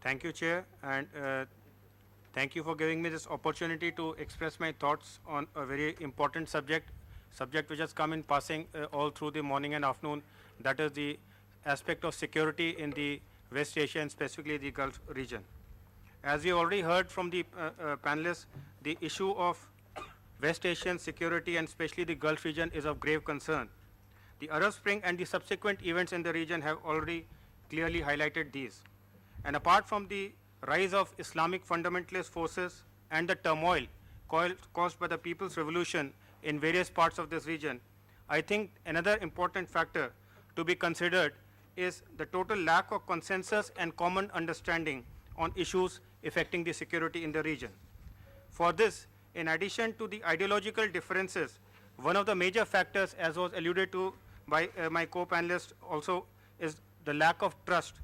Thank you, Chair, and thank you for giving me this opportunity to express my thoughts on a very important subject which has come in passing all through the morning and afternoon, that is the aspect of security in the West Asia and specifically the Gulf region. As we already heard from the panelists, the issue of West Asian security and especially the Gulf region is of grave concern. The Arab Spring and the subsequent events in the region have already clearly highlighted these. And apart from the rise of Islamic fundamentalist forces and the turmoil caused by the People's Revolution in various parts of this region, I think another important factor to be considered is the total lack of consensus and common understanding on issues affecting the security in the region. For this, in addition to the ideological differences, one of the major factors, as was alluded to by my co-panelists also, is the lack of trust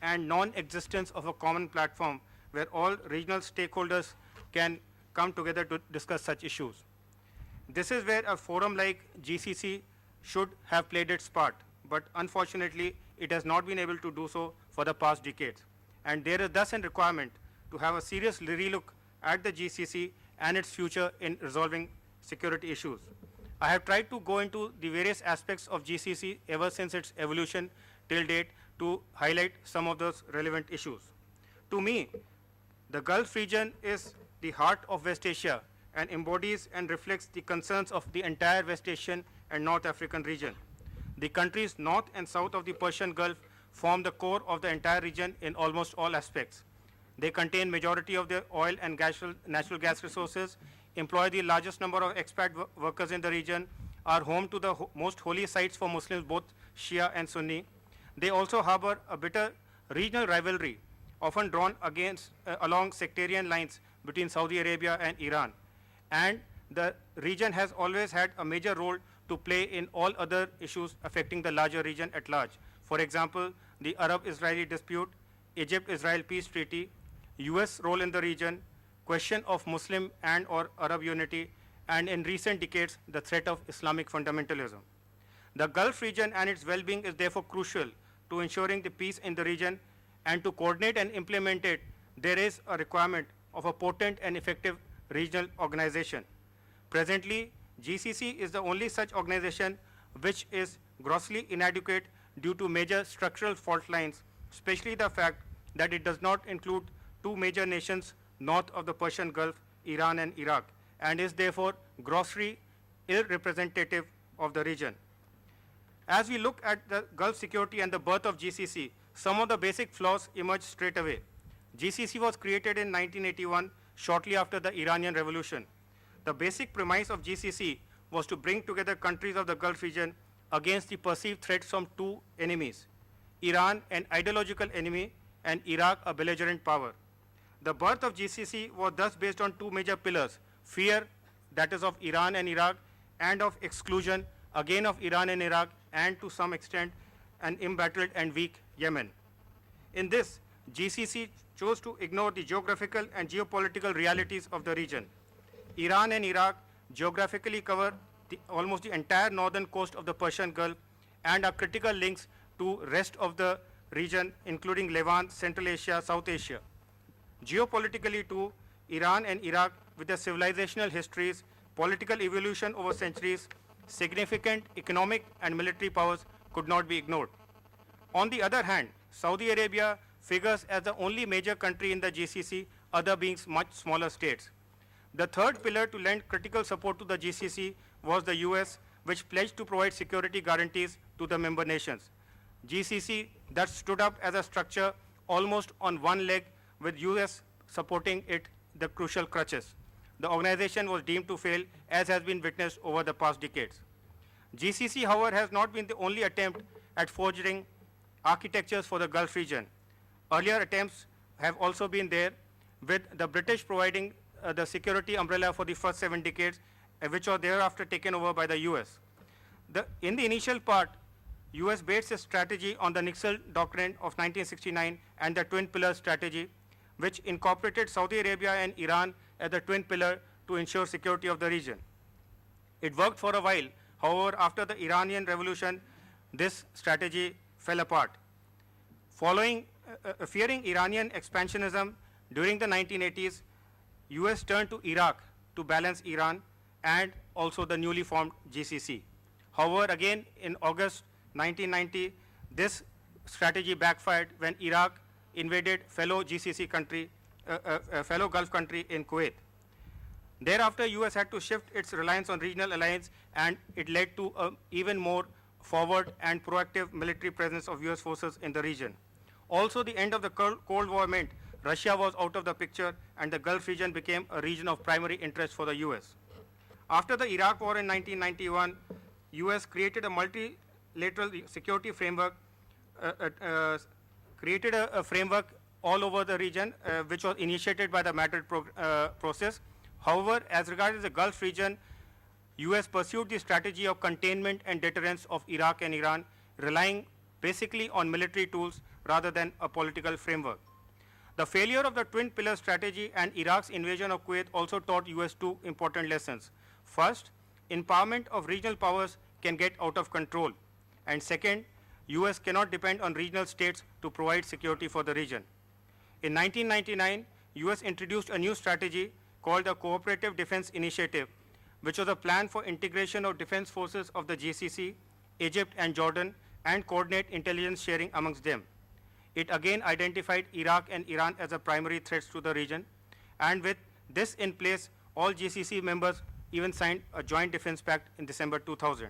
and non-existence of a common platform where all regional stakeholders can come together to discuss such issues. This is where a forum like GCC should have played its part, but unfortunately it has not been able to do so for the past decades. And there is thus a requirement to have a serious relook at the GCC and its future in resolving security issues. I have tried to go into the various aspects of GCC ever since its evolution till date to highlight some of those relevant issues. To me, the Gulf region is the heart of West Asia and embodies and reflects the concerns of the entire West Asian and North African region. The countries north and south of the Persian Gulf form the core of the entire region in almost all aspects. They contain majority of the oil and natural gas resources, employ the largest number of expat workers in the region, are home to the most holy sites for Muslims, both Shia and Sunni. They also harbor a bitter regional rivalry, often drawn along sectarian lines between Saudi Arabia and Iran. And the region has always had a major role to play in all other issues affecting the larger region at large. For example, the Arab-Israeli dispute, Egypt-Israel peace treaty, US role in the region, question of Muslim and or Arab unity, and in recent decades, the threat of Islamic fundamentalism. The Gulf region and its well-being is therefore crucial to ensuring the peace in the region, and to coordinate and implement it, there is a requirement of a potent and effective regional organization. Presently, GCC is the only such organization which is grossly inadequate due to major structural fault lines, especially the fact that it does not include two major nations north of the Persian Gulf, Iran and Iraq, and is therefore grossly irrepresentative of the region. As we look at the Gulf security and the birth of GCC, some of the basic flaws emerge straight away. GCC was created in 1981, shortly after the Iranian Revolution. The basic premise of GCC was to bring together countries of the Gulf region against the perceived threats from two enemies, Iran, an ideological enemy, and Iraq, a belligerent power. The birth of GCC was thus based on two major pillars: fear, that is of Iran and Iraq, and of exclusion, again of Iran and Iraq, and to some extent an embattled and weak Yemen. In this, GCC chose to ignore the geographical and geopolitical realities of the region. Iran and Iraq geographically cover almost the entire northern coast of the Persian Gulf and are critical links to rest of the region, including Levant, Central Asia, South Asia. Geopolitically too, Iran and Iraq, with their civilizational histories, political evolution over centuries, significant economic and military powers, could not be ignored. On the other hand, Saudi Arabia figures as the only major country in the GCC, other being much smaller states. The third pillar to lend critical support to the GCC was the US, which pledged to provide security guarantees to the member nations. GCC that stood up as a structure almost on one leg, with US supporting it the crucial crutches. The organization was deemed to fail, as has been witnessed over the past decades. GCC, however, has not been the only attempt at forging architectures for the Gulf region. Earlier attempts have also been there, with the British providing the security umbrella for the first 7 decades, which was thereafter taken over by the US. In the initial part, US based its strategy on the Nixon Doctrine of 1969 and the Twin Pillar strategy, which incorporated Saudi Arabia and Iran as the twin pillar to ensure security of the region. It worked for a while. However, after the Iranian Revolution, this strategy fell apart. Following Fearing Iranian expansionism during the 1980s, US turned to Iraq to balance Iran and also the newly formed GCC. However, again in August 1990, this strategy backfired when Iraq invaded fellow GCC country, fellow Gulf country in Kuwait. Thereafter, US had to shift its reliance on regional alliance, and it led to an even more forward and proactive military presence of US forces in the region. Also, the end of the Cold War meant Russia was out of the picture, and the Gulf region became a region of primary interest for the US. After the Iraq War in 1991, US created a multilateral security framework, created a framework all over the region, which was initiated by the Madrid process. However, as regards the Gulf region, US pursued the strategy of containment and deterrence of Iraq and Iran, relying basically on military tools rather than a political framework. The failure of the twin pillar strategy and Iraq's invasion of Kuwait also taught US two important lessons. First, empowerment of regional powers can get out of control. And second, US cannot depend on regional states to provide security for the region. In 1999, US introduced a new strategy called the Cooperative Defense Initiative, which was a plan for integration of defense forces of the GCC, Egypt and Jordan, and coordinate intelligence sharing amongst them. It again identified Iraq and Iran as the primary threats to the region, and with this in place, all GCC members even signed a joint defense pact in December 2000.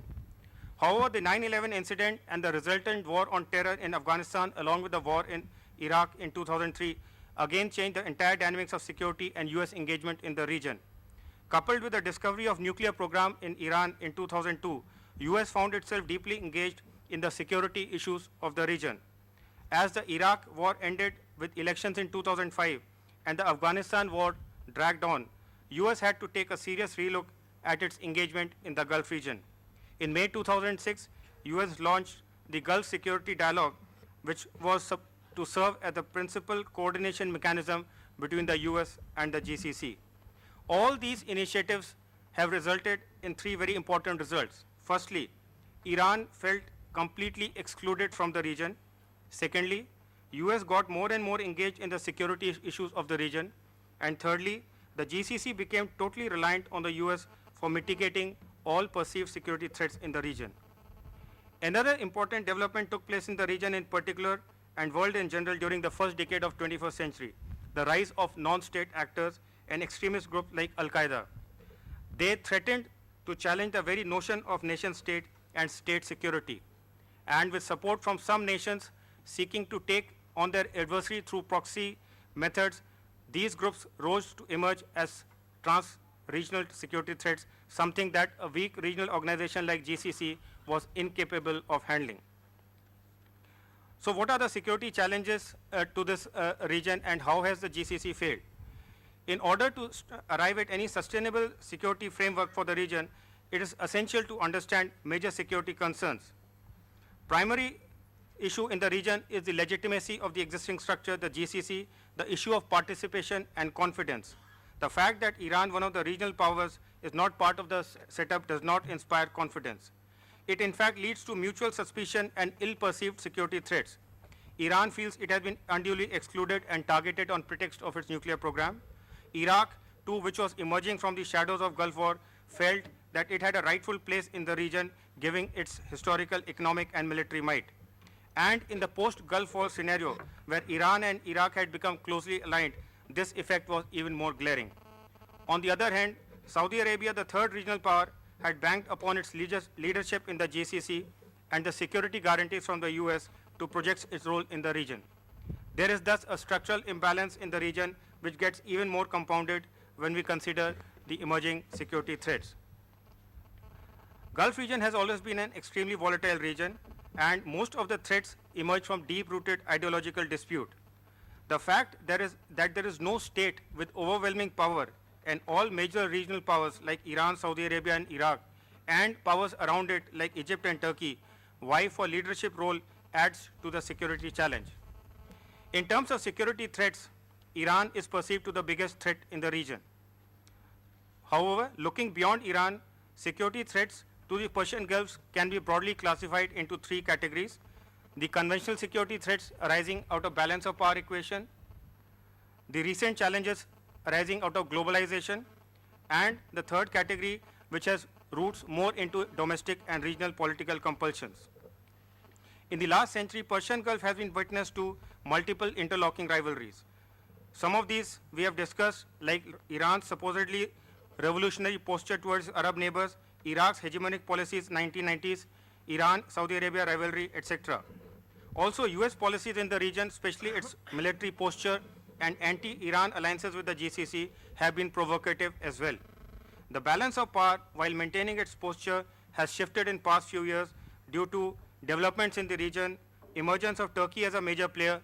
However, the 9/11 incident and the resultant war on terror in Afghanistan, along with the war in Iraq in 2003, again changed the entire dynamics of security and US engagement in the region. Coupled with the discovery of nuclear program in Iran in 2002, US found itself deeply engaged in the security issues of the region. As the Iraq war ended with elections in 2005 and the Afghanistan war dragged on, US had to take a serious relook at its engagement in the Gulf region. In May 2006, US launched the Gulf Security Dialogue, which was to serve as the principal coordination mechanism between the US and the GCC. All these initiatives have resulted in three very important results. Firstly, Iran felt completely excluded from the region. Secondly, US got more and more engaged in the security issues of the region. And thirdly, the GCC became totally reliant on the US for mitigating all perceived security threats in the region. Another important development took place in the region in particular and world in general during the first decade of 21st century, the rise of non-state actors and extremist groups like Al-Qaeda. They threatened to challenge the very notion of nation state and state security. And with support from some nations seeking to take on their adversary through proxy methods, these groups rose to emerge as trans-regional security threats, something that a weak regional organization like GCC was incapable of handling. So what are the security challenges to this region, and how has the GCC failed? In order to arrive at any sustainable security framework for the region, it is essential to understand major security concerns. Primary issue in the region is the legitimacy of the existing structure, the GCC, the issue of participation and confidence. The fact that Iran, one of the regional powers, is not part of the setup does not inspire confidence. It in fact leads to mutual suspicion and ill-perceived security threats. Iran feels it has been unduly excluded and targeted on pretext of its nuclear program. Iraq, too, which was emerging from the shadows of Gulf War, felt that it had a rightful place in the region, giving its historical, economic, and military might. And in the post-Gulf War scenario, where Iran and Iraq had become closely aligned, this effect was even more glaring. On the other hand, Saudi Arabia, the third regional power, had banked upon its leadership in the GCC and the security guarantees from the US to project its role in the region. There is thus a structural imbalance in the region which gets even more compounded when we consider the emerging security threats. Gulf region has always been an extremely volatile region, and most of the threats emerge from deep-rooted ideological dispute. The fact that there is no state with overwhelming power, and all major regional powers like Iran, Saudi Arabia, and Iraq, and powers around it like Egypt and Turkey, vie for leadership role adds to the security challenge. In terms of security threats, Iran is perceived to be the biggest threat in the region. However, looking beyond Iran, security threats to the Persian Gulf can be broadly classified into three categories. the conventional security threats arising out of balance of power equation, the recent challenges arising out of globalization, and the third category, which has roots more into domestic and regional political compulsions. In the last century, Persian Gulf has been witness to multiple interlocking rivalries. Some of these we have discussed, like Iran's supposedly revolutionary posture towards Arab neighbors, Iraq's hegemonic policies 1990s, Iran-Saudi Arabia rivalry, etc. Also, US policies in the region, especially its military posture and anti-Iran alliances with the GCC, have been provocative as well. The balance of power, while maintaining its posture, has shifted in past few years due to developments in the region, emergence of Turkey as a major player,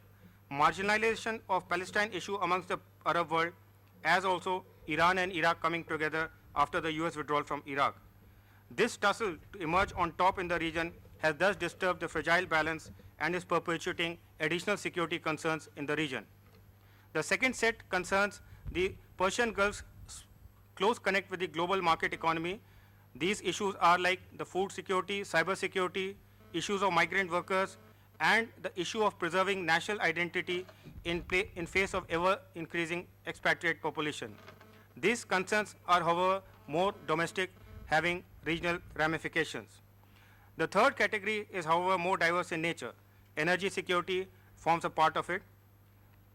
marginalization of Palestine issue amongst the Arab world, as also Iran and Iraq coming together after the US withdrawal from Iraq. This tussle to emerge on top in the region has thus disturbed the fragile balance and is perpetuating additional security concerns in the region. The second set concerns the Persian Gulf's close connect with the global market economy. These issues are like the food security, cyber security, issues of migrant workers, and the issue of preserving national identity in face of ever-increasing expatriate population. These concerns are, however, more domestic, having regional ramifications. The third category is, however, more diverse in nature. Energy security forms a part of it.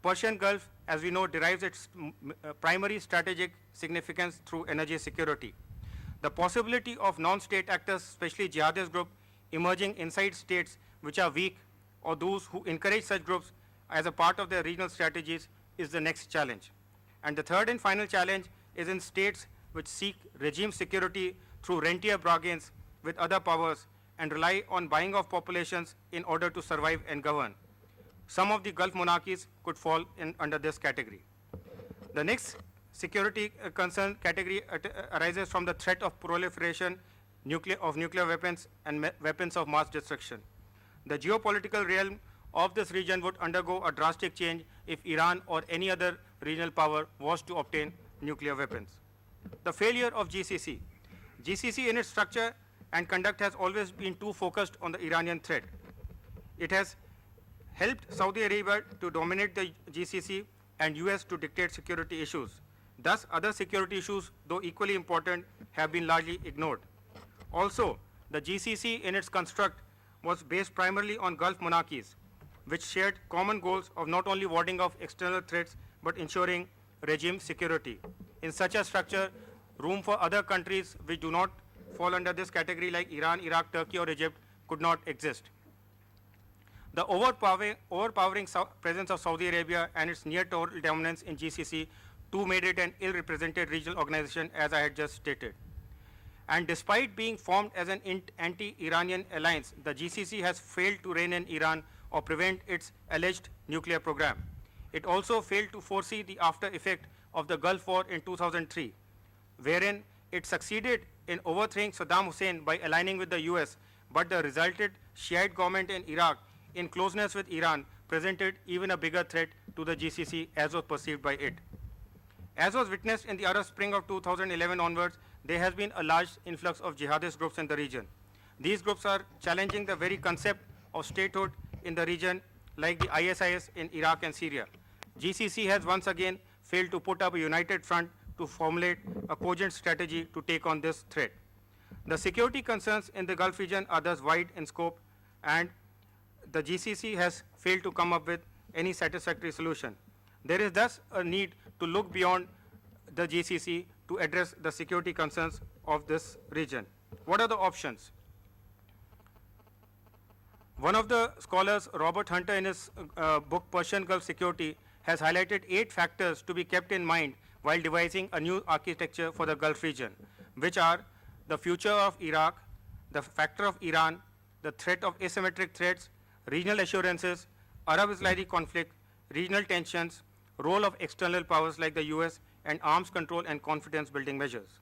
Persian Gulf, as we know, derives its primary strategic significance through energy security. The possibility of non-state actors, especially jihadist groups, emerging inside states which are weak, or those who encourage such groups as a part of their regional strategies, is the next challenge. And the third and final challenge is in states which seek regime security through rentier bargains with other powers and rely on buying of populations in order to survive and govern. Some of the Gulf monarchies could fall under this category. The next security concern category arises from the threat of proliferation of nuclear weapons and weapons of mass destruction. The geopolitical realm of this region would undergo a drastic change if Iran or any other regional power was to obtain nuclear weapons. The failure of GCC. GCC in its structure and conduct has always been too focused on the Iranian threat. It has helped Saudi Arabia to dominate the GCC and US to dictate security issues. Thus, other security issues, though equally important, have been largely ignored. Also, the GCC in its construct was based primarily on Gulf monarchies, which shared common goals of not only warding off external threats, but ensuring regime security. In such a structure, room for other countries which do not fall under this category like Iran, Iraq, Turkey, or Egypt could not exist. The overpowering presence of Saudi Arabia and its near total dominance in GCC too made it an ill-represented regional organization, as I had just stated. And despite being formed as an anti-Iranian alliance, the GCC has failed to rein in Iran or prevent its alleged nuclear program. It also failed to foresee the after effect of the Gulf War in 2003, wherein it succeeded in overthrowing Saddam Hussein by aligning with the US, but the resulted Shiite government in Iraq, in closeness with Iran, presented even a bigger threat to the GCC as was perceived by it. As was witnessed in the Arab Spring of 2011 onwards, there has been a large influx of jihadist groups in the region. These groups are challenging the very concept of statehood in the region, like the ISIS in Iraq and Syria. GCC has once again failed to put up a united front to formulate a cogent strategy to take on this threat. The security concerns in the Gulf region are thus wide in scope, and the GCC has failed to come up with any satisfactory solution. There is thus a need to look beyond the GCC to address the security concerns of this region. What are the options? One of the scholars, Robert Hunter, in his book Persian Gulf Security, has highlighted 8 factors to be kept in mind while devising a new architecture for the Gulf region, which are the future of Iraq, the factor of Iran, the threat of asymmetric threats, regional assurances, Arab-Israeli conflict, regional tensions, role of external powers like the US, and arms control and confidence building measures.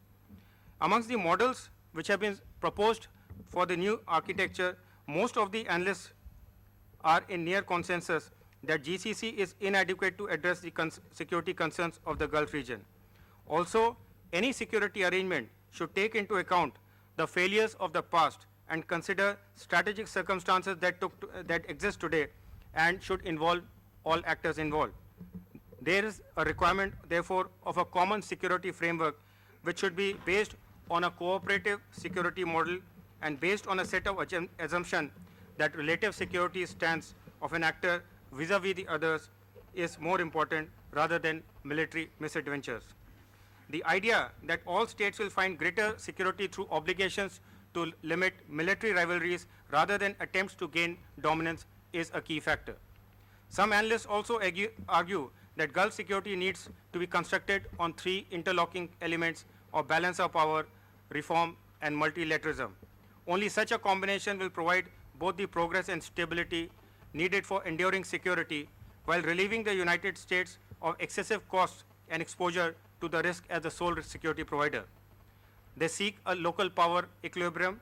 Amongst the models which have been proposed for the new architecture, most of the analysts are in near consensus that GCC is inadequate to address the security concerns of the Gulf region. Also, any security arrangement should take into account the failures of the past and consider strategic circumstances that exist today and should involve all actors involved. There is a requirement, therefore, of a common security framework which should be based on a cooperative security model and based on a set of assumption that relative security stance of an actor vis-a-vis the others is more important rather than military misadventures. The idea that all states will find greater security through obligations to limit military rivalries rather than attempts to gain dominance is a key factor. Some analysts also argue that Gulf security needs to be constructed on three interlocking elements of balance of power, reform, and multilateralism. Only such a combination will provide both the progress and stability needed for enduring security while relieving the United States of excessive costs and exposure to the risk as the sole security provider. They seek a local power equilibrium.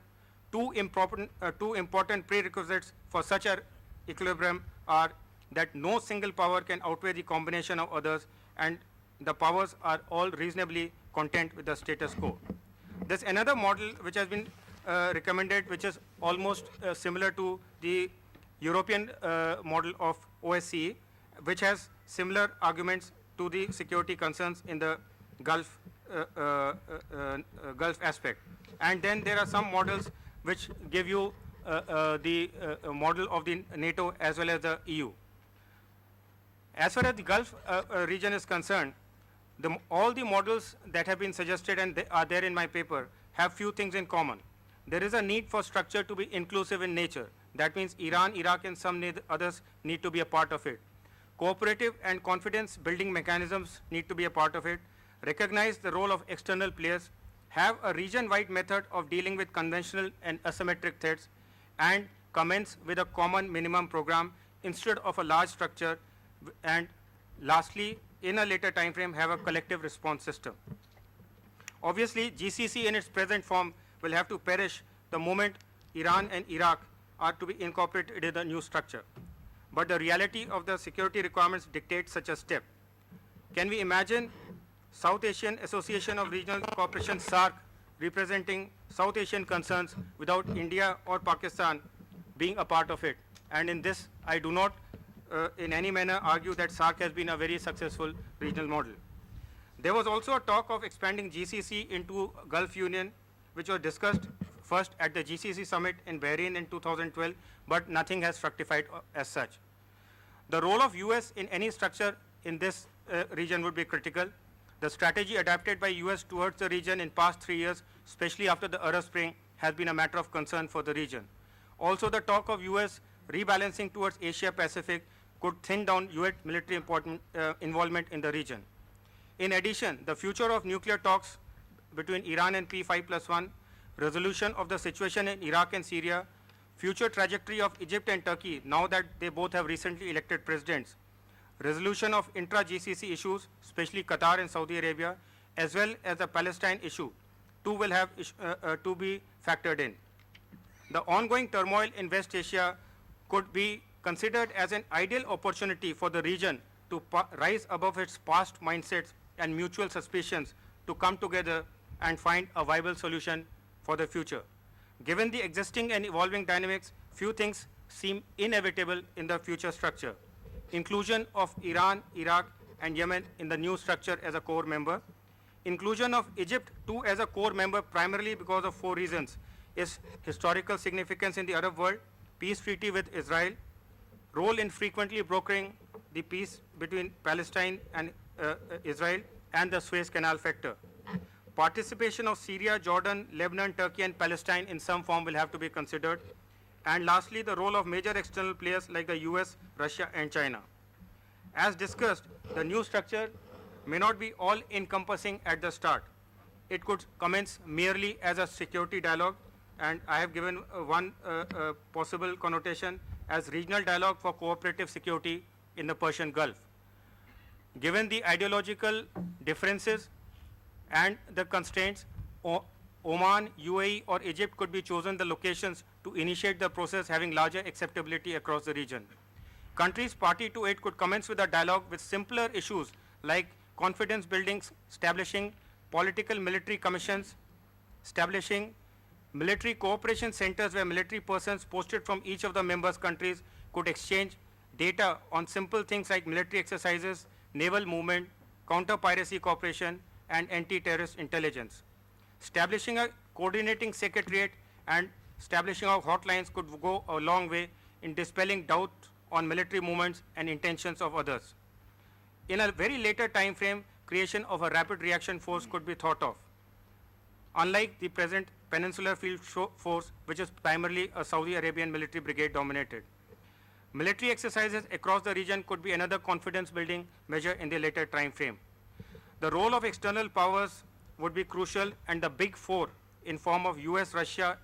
Two important prerequisites for such an equilibrium are that no single power can outweigh the combination of others, and the powers are all reasonably content with the status quo. There's another model which has been recommended, which is almost similar to the European model of OSCE, which has similar arguments to the security concerns in the Gulf aspect. And then there are some models which give you the model of the NATO as well as the EU. As far as the Gulf region is concerned, all the models that have been suggested and they are there in my paper have few things in common. There is a need for structure to be inclusive in nature. That means Iran, Iraq, and some others need to be a part of it. Cooperative and confidence building mechanisms need to be a part of it. Recognize the role of external players, have a region-wide method of dealing with conventional and asymmetric threats, and commence with a common minimum program instead of a large structure, and lastly, in a later time frame, have a collective response system. Obviously, GCC in its present form will have to perish the moment Iran and Iraq are to be incorporated in the new structure. But the reality of the security requirements dictates such a step. Can we imagine South Asian Association of Regional Cooperation, SAARC, representing South Asian concerns without India or Pakistan being a part of it? And in this, I do not in any manner argue that SAARC has been a very successful regional model. There was also a talk of expanding GCC into Gulf Union, which was discussed first at the GCC summit in Bahrain in 2012, but nothing has fructified as such. The role of US in any structure in this region would be critical. The strategy adapted by US towards the region in past 3 years, especially after the Arab Spring, has been a matter of concern for the region. Also, the talk of US rebalancing towards Asia Pacific could thin down US military involvement in the region. In addition, the future of nuclear talks between Iran and P5+1, resolution of the situation in Iraq and Syria, future trajectory of Egypt and Turkey now that they both have recently elected presidents, resolution of intra-GCC issues, especially Qatar and Saudi Arabia, as well as the Palestine issue, too will have to be factored in. The ongoing turmoil in West Asia could be considered as an ideal opportunity for the region to rise above its past mindsets and mutual suspicions to come together and find a viable solution for the future. Given the existing and evolving dynamics, few things seem inevitable in the future structure. Inclusion of Iran, Iraq, and Yemen in the new structure as a core member. Inclusion of Egypt too as a core member primarily because of 4 reasons. Its historical significance in the Arab world, peace treaty with Israel, role in frequently brokering the peace between Palestine and Israel, and the Suez Canal factor. Participation of Syria, Jordan, Lebanon, Turkey, and Palestine in some form will have to be considered. And lastly, the role of major external players like the US, Russia, and China. As discussed, the new structure may not be all-encompassing at the start. It could commence merely as a security dialogue, and I have given one possible connotation as regional dialogue for cooperative security in the Persian Gulf. Given the ideological differences and the constraints, Oman, UAE, or Egypt could be chosen the locations to initiate the process having larger acceptability across the region. Countries party to it could commence with a dialogue with simpler issues like confidence building, establishing political military commissions, establishing Military cooperation centers where military persons posted from each of the members' countries could exchange data on simple things like military exercises, naval movement, counter-piracy cooperation, and anti-terrorist intelligence. Establishing a coordinating secretariat and establishing of hotlines could go a long way in dispelling doubt on military movements and intentions of others. In a very later time frame, creation of a rapid reaction force could be thought of. Unlike the present Peninsular Field Force, which is primarily a Saudi Arabian military brigade dominated. Military exercises across the region could be another confidence building measure in the later time frame. The role of external powers would be crucial, and the big four in form of US, Russia,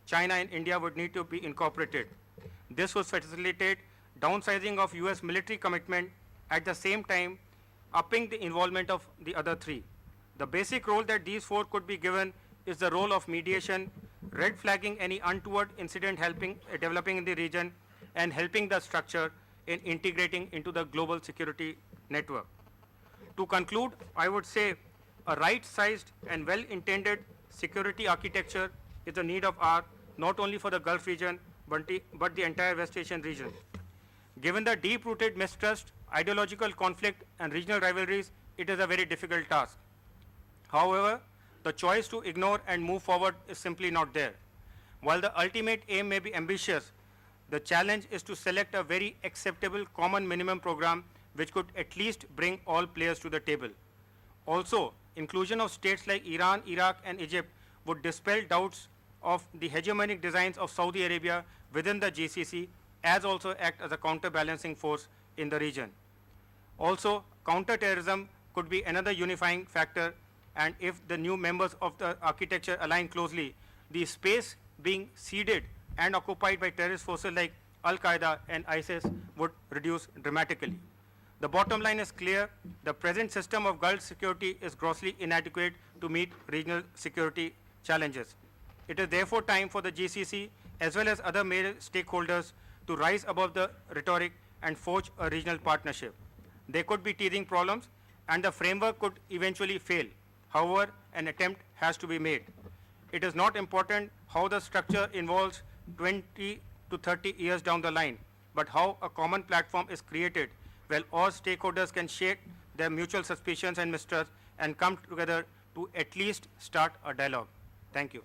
China and India would need to be incorporated. This would facilitate downsizing of US military commitment, at the same time upping the involvement of the other three. The basic role that these four could be given is the role of mediation, red flagging any untoward incident, helping developing in the region, and helping the structure in integrating into the global security network. To conclude, I would say a right-sized and well-intended security architecture is a need of our, not only for the Gulf region, but the entire West Asian region. Given the deep-rooted mistrust, ideological conflict, and regional rivalries, it is a very difficult task. However, the choice to ignore and move forward is simply not there. While the ultimate aim may be ambitious, the challenge is to select a very acceptable common minimum program which could at least bring all players to the table. Also, inclusion of states like Iran, Iraq, and Egypt would dispel doubts of the hegemonic designs of Saudi Arabia within the GCC, as also act as a counterbalancing force in the region. Also, counterterrorism could be another unifying factor, and if the new members of the architecture align closely, the space being ceded and occupied by terrorist forces like Al-Qaeda and ISIS would reduce dramatically. The bottom line is clear: the present system of Gulf security is grossly inadequate to meet regional security challenges. It is therefore time for the GCC as well as other major stakeholders to rise above the rhetoric and forge a regional partnership. There could be teething problems and the framework could eventually fail. However, an attempt has to be made. It is not important how the structure involves 20 to 30 years down the line, but how a common platform is created where all stakeholders can shake their mutual suspicions and mistrust and come together to at least start a dialogue. Thank you.